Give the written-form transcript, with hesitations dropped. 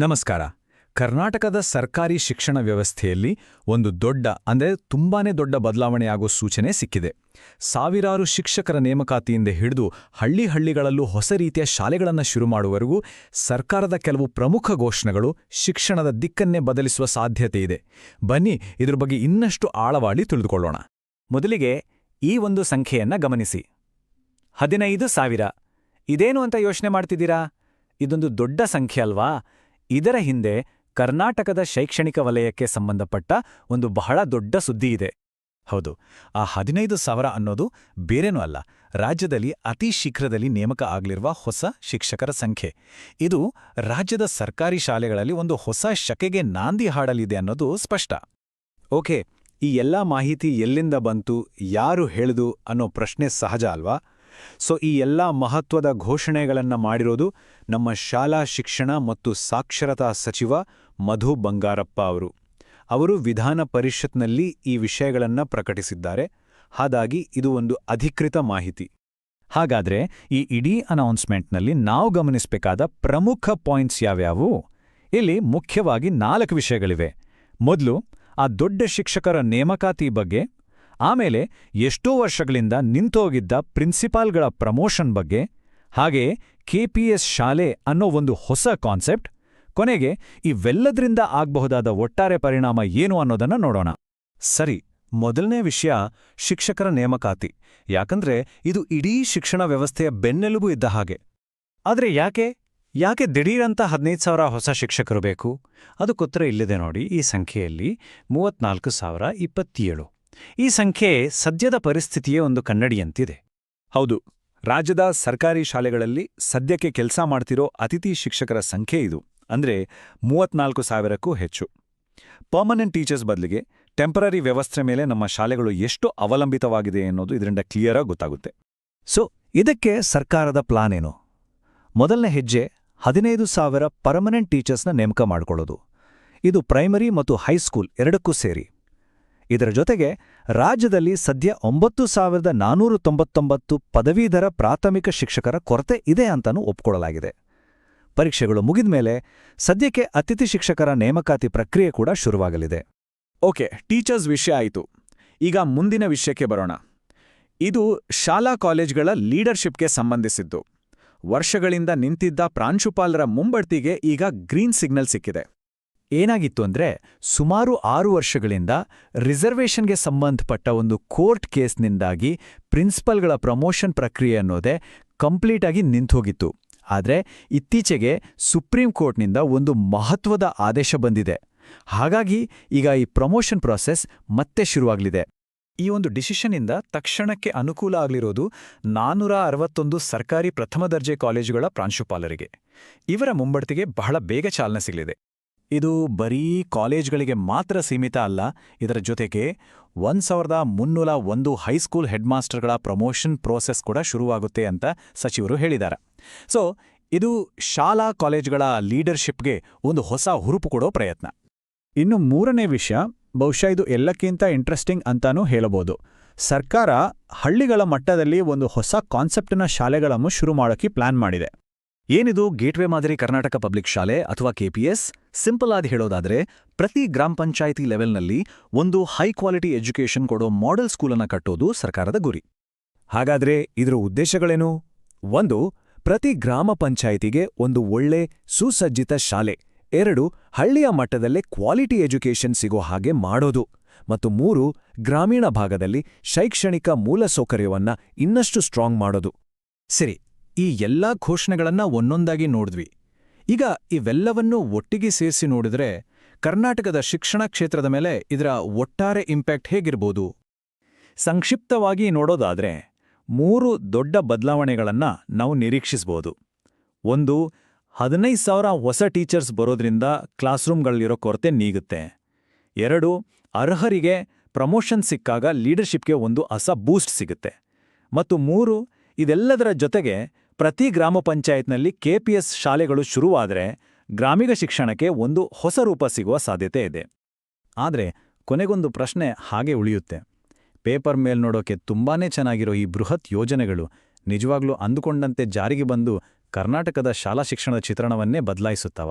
ನಮಸ್ಕಾರ. ಕರ್ನಾಟಕದ ಸರ್ಕಾರಿ ಶಿಕ್ಷಣ ವ್ಯವಸ್ಥೆಯಲ್ಲಿ ಒಂದು ತುಂಬಾನೇ ದೊಡ್ಡ ಬದಲಾವಣೆಯಾಗೋ ಸೂಚನೆ ಸಿಕ್ಕಿದೆ. ಸಾವಿರಾರು ಶಿಕ್ಷಕರ ನೇಮಕಾತಿಯಿಂದ ಹಿಡಿದು ಹಳ್ಳಿಗಳಲ್ಲೂ ಹೊಸ ರೀತಿಯ ಶಾಲೆಗಳನ್ನು ಶುರು ಮಾಡುವವರೆಗೂ ಸರ್ಕಾರದ ಕೆಲವು ಪ್ರಮುಖ ಘೋಷಣೆಗಳು ಶಿಕ್ಷಣದ ದಿಕ್ಕನ್ನೇ ಬದಲಿಸುವ ಸಾಧ್ಯತೆ ಇದೆ. ಬನ್ನಿ ಇದ್ರ ಬಗ್ಗೆ ಇನ್ನಷ್ಟು ಆಳವಾಗಿ ತಿಳಿದುಕೊಳ್ಳೋಣ. ಮೊದಲಿಗೆ ಈ ಒಂದು ಸಂಖ್ಯೆಯನ್ನ ಗಮನಿಸಿ. 15,000. ಇದೇನು ಅಂತ ಯೋಚನೆ ಮಾಡ್ತಿದ್ದೀರಾ? ಇದೊಂದು ದೊಡ್ಡ ಸಂಖ್ಯೆ ಅಲ್ವಾ? ಇದರ ಹಿಂದೆ ಕರ್ನಾಟಕದ ಶೈಕ್ಷಣಿಕ ವಲಯಕ್ಕೆ ಸಂಬಂಧಪಟ್ಟ ಒಂದು ಬಹಳ ದೊಡ್ಡ ಸುದ್ದಿ ಇದೆ. ಹೌದು, ಆ 15,000 ಅನ್ನೋದು ಬೇರೇನೂ ಅಲ್ಲ, ರಾಜ್ಯದಲ್ಲಿ ಅತಿ ಶೀಘ್ರದಲ್ಲಿ ನೇಮಕ ಆಗಲಿರುವ ಹೊಸ ಶಿಕ್ಷಕರ ಸಂಖ್ಯೆ. ಇದು ರಾಜ್ಯದ ಸರ್ಕಾರಿ ಶಾಲೆಗಳಲ್ಲಿ ಒಂದು ಹೊಸ ಶಕೆಗೆ ನಾಂದಿ ಹಾಡಲಿದೆ ಅನ್ನೋದು ಸ್ಪಷ್ಟ. ಓಕೆ, ಈ ಎಲ್ಲ ಮಾಹಿತಿ ಎಲ್ಲಿಂದ ಬಂತು, ಯಾರು ಹೇಳಿದು ಅನ್ನೋ ಪ್ರಶ್ನೆ ಸಹಜ ಅಲ್ವಾ? ಸೊ ಈ ಎಲ್ಲ ಮಹತ್ವದ ಘೋಷಣೆಗಳನ್ನು ಮಾಡಿರೋದು ನಮ್ಮ ಶಾಲಾ ಶಿಕ್ಷಣ ಮತ್ತು ಸಾಕ್ಷರತಾ ಸಚಿವ ಮಧು ಬಂಗಾರಪ್ಪ ಅವರು ವಿಧಾನ ಪರಿಷತ್ನಲ್ಲಿ ಈ ವಿಷಯಗಳನ್ನು ಪ್ರಕಟಿಸಿದ್ದಾರೆ. ಹಾಗಾಗಿ ಇದು ಒಂದು ಅಧಿಕೃತ ಮಾಹಿತಿ. ಹಾಗಾದ್ರೆ ಈ ಇಡೀ ಅನೌನ್ಸ್ಮೆಂಟ್ನಲ್ಲಿ ನಾವು ಗಮನಿಸಬೇಕಾದ ಪ್ರಮುಖ ಪಾಯಿಂಟ್ಸ್ ಯಾವ್ಯಾವು? ಇಲ್ಲಿ ಮುಖ್ಯವಾಗಿ 4 ವಿಷಯಗಳಿವೆ. ಮೊದಲು ಆ ದೊಡ್ಡ ಶಿಕ್ಷಕರ ನೇಮಕಾತಿ ಬಗ್ಗೆ, ಆಮೇಲೆ ಎಷ್ಟೋ ವರ್ಷಗಳಿಂದ ನಿಂತೋಗಿದ್ದ ಪ್ರಿನ್ಸಿಪಾಲ್ಗಳ ಪ್ರಮೋಷನ್ ಬಗ್ಗೆ, ಹಾಗೆಯೇ KPS ಶಾಲೆ ಅನ್ನೋ ಒಂದು ಹೊಸ ಕಾನ್ಸೆಪ್ಟ್, ಕೊನೆಗೆ ಇವೆಲ್ಲದರಿಂದ ಆಗಬಹುದಾದ ಒಟ್ಟಾರೆ ಪರಿಣಾಮ ಏನು ಅನ್ನೋದನ್ನ ನೋಡೋಣ. ಸರಿ, ಮೊದಲನೇ ವಿಷಯ ಶಿಕ್ಷಕರ ನೇಮಕಾತಿ. ಯಾಕಂದ್ರೆ ಇದು ಇಡೀ ಶಿಕ್ಷಣ ವ್ಯವಸ್ಥೆಯ ಬೆನ್ನೆಲುಬು ಇದ್ದ ಹಾಗೆ. ಆದ್ರೆ ಯಾಕೆ ದಿಢೀರಂತ 15,000 ಹೊಸ ಶಿಕ್ಷಕರು ಬೇಕು? ಅದಕ್ಕೋತ್ತರ ಇಲ್ಲಿದೆ ನೋಡಿ. ಈ ಸಂಖ್ಯೆಯಲ್ಲಿ 34,027. ಈ ಸಂಖ್ಯೆ ಸದ್ಯದ ಪರಿಸ್ಥಿತಿಯೇ ಒಂದು ಕನ್ನಡಿಯಂತಿದೆ. ಹೌದು, ರಾಜ್ಯದ ಸರ್ಕಾರಿ ಶಾಲೆಗಳಲ್ಲಿ ಸದ್ಯಕ್ಕೆ ಕೆಲಸ ಮಾಡ್ತಿರೋ ಅತಿಥಿ ಶಿಕ್ಷಕರ ಸಂಖ್ಯೆ ಇದು. ಅಂದ್ರೆ 34,000ಕ್ಕೂ ಹೆಚ್ಚು. ಪರ್ಮನೆಂಟ್ ಟೀಚರ್ಸ್ ಬದಲಿಗೆ ಟೆಂಪರರಿ ವ್ಯವಸ್ಥೆ ಮೇಲೆ ನಮ್ಮ ಶಾಲೆಗಳು ಎಷ್ಟು ಅವಲಂಬಿತವಾಗಿದೆ ಅನ್ನೋದು ಇದರಿಂದ ಕ್ಲಿಯರಾಗಿ ಗೊತ್ತಾಗುತ್ತೆ. ಸೊ ಇದಕ್ಕೆ ಸರ್ಕಾರದ ಪ್ಲಾನ್ ಏನು? ಮೊದಲನೇ ಹೆಜ್ಜೆ 15,000 ಪರ್ಮನೆಂಟ್ ಟೀಚರ್ಸ್ನ ನೇಮಕ ಮಾಡಿಕೊಳ್ಳೋದು. ಇದು ಪ್ರೈಮರಿ ಮತ್ತು ಹೈಸ್ಕೂಲ್ ಎರಡಕ್ಕೂ ಸೇರಿ. ಇದರ ಜೊತೆಗೆ ರಾಜ್ಯದಲ್ಲಿ ಸದ್ಯ 9,499 ಪದವೀಧರ ಪ್ರಾಥಮಿಕ ಶಿಕ್ಷಕರ ಕೊರತೆ ಇದೆ ಅಂತಾನೂ ಒಪ್ಕೊಳ್ಳಲಾಗಿದೆ. ಪರೀಕ್ಷೆಗಳು ಮುಗಿದ ಮೇಲೆ ಸದ್ಯಕ್ಕೆ ಅತಿಥಿ ಶಿಕ್ಷಕರ ನೇಮಕಾತಿ ಪ್ರಕ್ರಿಯೆ ಕೂಡ ಶುರುವಾಗಲಿದೆ. ಓಕೆ, ಟೀಚರ್ಸ್ ವಿಷಯ ಆಯಿತು. ಈಗ ಮುಂದಿನ ವಿಷಯಕ್ಕೆ ಬರೋಣ. ಇದು ಶಾಲಾ ಕಾಲೇಜ್ಗಳ ಲೀಡರ್ಶಿಪ್ಗೆ ಸಂಬಂಧಿಸಿದ್ದು. ವರ್ಷಗಳಿಂದ ನಿಂತಿದ್ದ ಪ್ರಾಂಶುಪಾಲರ ಮುಂಬಡ್ತಿಗೆ ಈಗ ಗ್ರೀನ್ ಸಿಗ್ನಲ್ ಸಿಕ್ಕಿದೆ. ಏನಾಗಿತ್ತು ಅಂದ್ರೆ, ಸುಮಾರು 6 ವರ್ಷಗಳಿಂದ ರಿಸರ್ವೇಷನ್ಗೆ ಸಂಬಂಧಪಟ್ಟ ಒಂದು ಕೋರ್ಟ್ ಕೇಸ್ನಿಂದಾಗಿ ಪ್ರಿನ್ಸಿಪಲ್ಗಳ ಪ್ರಮೋಷನ್ ಪ್ರಕ್ರಿಯೆ ಅನ್ನೋದೇ ಕಂಪ್ಲೀಟಾಗಿ ನಿಂತೋಗಿತ್ತು. ಆದರೆ ಇತ್ತೀಚೆಗೆ ಸುಪ್ರೀಂ ಕೋರ್ಟ್ನಿಂದ ಒಂದು ಮಹತ್ವದ ಆದೇಶ ಬಂದಿದೆ. ಹಾಗಾಗಿ ಈಗ ಈ ಪ್ರಮೋಷನ್ ಪ್ರಾಸೆಸ್ ಮತ್ತೆ ಶುರುವಾಗಲಿದೆ. ಈ ಒಂದು ಡಿಸಿಷನ್ನಿಂದ ತಕ್ಷಣಕ್ಕೆ ಅನುಕೂಲ ಆಗಲಿರೋದು 461 ಸರ್ಕಾರಿ ಪ್ರಥಮ ದರ್ಜೆ ಕಾಲೇಜುಗಳ ಪ್ರಾಂಶುಪಾಲರಿಗೆ. ಇವರ ಮುಂಬಡ್ತಿಗೆ ಬಹಳ ಬೇಗ ಚಾಲನೆ ಸಿಗಲಿದೆ. ಇದು ಬರೀ ಕಾಲೇಜ್ಗಳಿಗೆ ಮಾತ್ರ ಸೀಮಿತ ಅಲ್ಲ. ಇದರ ಜೊತೆಗೆ 1,301 ಹೈಸ್ಕೂಲ್ ಹೆಡ್ಮಾಸ್ಟರ್ಗಳ ಪ್ರಮೋಷನ್ ಪ್ರೋಸೆಸ್ ಕೂಡ ಶುರುವಾಗುತ್ತೆ ಅಂತ ಸಚಿವರು ಹೇಳಿದ್ದಾರೆ. ಸೊ ಇದು ಶಾಲಾ ಕಾಲೇಜ್ಗಳ ಲೀಡರ್ಶಿಪ್ಗೆ ಒಂದು ಹೊಸ ಹುರುಪು ಕೊಡೋ ಪ್ರಯತ್ನ. ಇನ್ನು ಮೂರನೇ ವಿಷಯ, ಬಹುಶಃ ಇದು ಎಲ್ಲಕ್ಕಿಂತ ಇಂಟ್ರೆಸ್ಟಿಂಗ್ ಅಂತಾನೂ ಹೇಳಬಹುದು. ಸರ್ಕಾರ ಹಳ್ಳಿಗಳ ಮಟ್ಟದಲ್ಲಿ ಒಂದು ಹೊಸ ಕಾನ್ಸೆಪ್ಟ್ನ ಶಾಲೆಗಳನ್ನು ಶುರು ಮಾಡೋಕ್ಕೆ ಪ್ಲಾನ್ ಮಾಡಿದೆ. ಏನಿದು ಗೇಟ್ವೇ ಮಾದರಿ ಕರ್ನಾಟಕ ಪಬ್ಲಿಕ್ ಶಾಲೆ ಅಥವಾ KPS? ಸಿಂಪಲ್ ಆಗಿ ಹೇಳೋದಾದ್ರೆ, ಪ್ರತಿ ಗ್ರಾಮ ಪಂಚಾಯಿತಿ ಲೆವೆಲ್ನಲ್ಲಿ ಒಂದು ಹೈ ಕ್ವಾಲಿಟಿ ಎಜುಕೇಷನ್ ಕೊಡೋ ಮಾಡೆಲ್ ಸ್ಕೂಲನ್ನು ಕಟ್ಟೋದು ಸರ್ಕಾರದ ಗುರಿ. ಹಾಗಾದ್ರೆ ಇದರ ಉದ್ದೇಶಗಳೇನು? 1, ಪ್ರತಿ ಗ್ರಾಮ ಪಂಚಾಯಿತಿಗೆ ಒಂದು ಒಳ್ಳೆ ಸುಸಜ್ಜಿತ ಶಾಲೆ. 2, ಹಳ್ಳಿಯ ಮಟ್ಟದಲ್ಲೇ ಕ್ವಾಲಿಟಿ ಎಜುಕೇಷನ್ ಸಿಗೋ ಹಾಗೆ ಮಾಡೋದು. ಮತ್ತು 3, ಗ್ರಾಮೀಣ ಭಾಗದಲ್ಲಿ ಶೈಕ್ಷಣಿಕ ಮೂಲಸೌಕರ್ಯವನ್ನ ಇನ್ನಷ್ಟು ಸ್ಟ್ರಾಂಗ್ ಮಾಡೋದು. ಸರಿ, ಈ ಎಲ್ಲಾ ಘೋಷಣೆಗಳನ್ನ ಒಂದೊಂದಾಗಿ ನೋಡಿದ್ವಿ. ಈಗ ಇವೆಲ್ಲವನ್ನೂ ಒಟ್ಟಿಗೆ ಸೇರಿಸಿ ನೋಡಿದ್ರೆ ಕರ್ನಾಟಕದ ಶಿಕ್ಷಣ ಕ್ಷೇತ್ರದ ಮೇಲೆ ಇದರ ಒಟ್ಟಾರೆ ಇಂಪ್ಯಾಕ್ಟ್ ಹೇಗಿರ್ಬೋದು? ಸಂಕ್ಷಿಪ್ತವಾಗಿ ನೋಡೋದಾದ್ರೆ 3 ದೊಡ್ಡ ಬದಲಾವಣೆಗಳನ್ನ ನಾವು ನಿರೀಕ್ಷಿಸಬಹುದು. 1, 15,000 ಹೊಸ ಟೀಚರ್ಸ್ ಬರೋದ್ರಿಂದ ಕ್ಲಾಸ್ರೂಮ್ಗಳಲ್ಲಿರೋ ಕೊರತೆ ನೀಗುತ್ತೆ. 2, ಅರ್ಹರಿಗೆ ಪ್ರಮೋಷನ್ ಸಿಕ್ಕಾಗ ಲೀಡರ್ಶಿಪ್ಗೆ ಒಂದು ಹೊಸ ಬೂಸ್ಟ್ ಸಿಗುತ್ತೆ. ಮತ್ತು 3, ಇದೆಲ್ಲದರ ಜೊತೆಗೆ ಪ್ರತಿ ಗ್ರಾಮ ಪಂಚಾಯತ್ನಲ್ಲಿ KPS ಶಾಲೆಗಳು ಶುರುವಾದರೆ ಗ್ರಾಮೀಣ ಶಿಕ್ಷಣಕ್ಕೆ ಒಂದು ಹೊಸ ರೂಪ ಸಿಗುವ ಸಾಧ್ಯತೆ ಇದೆ. ಆದರೆ ಕೊನೆಗೊಂದು ಪ್ರಶ್ನೆ ಹಾಗೆ ಉಳಿಯುತ್ತೆ. ಪೇಪರ್ ಮೇಲ್ ನೋಡೋಕೆ ತುಂಬಾನೇ ಚೆನ್ನಾಗಿರೋ ಈ ಬೃಹತ್ ಯೋಜನೆಗಳು ನಿಜವಾಗ್ಲೂ ಅಂದುಕೊಂಡಂತೆ ಜಾರಿಗೆ ಬಂದು ಕರ್ನಾಟಕದ ಶಾಲಾ ಶಿಕ್ಷಣದ ಚಿತ್ರಣವನ್ನೇ ಬದಲಾಯಿಸುತ್ತವ?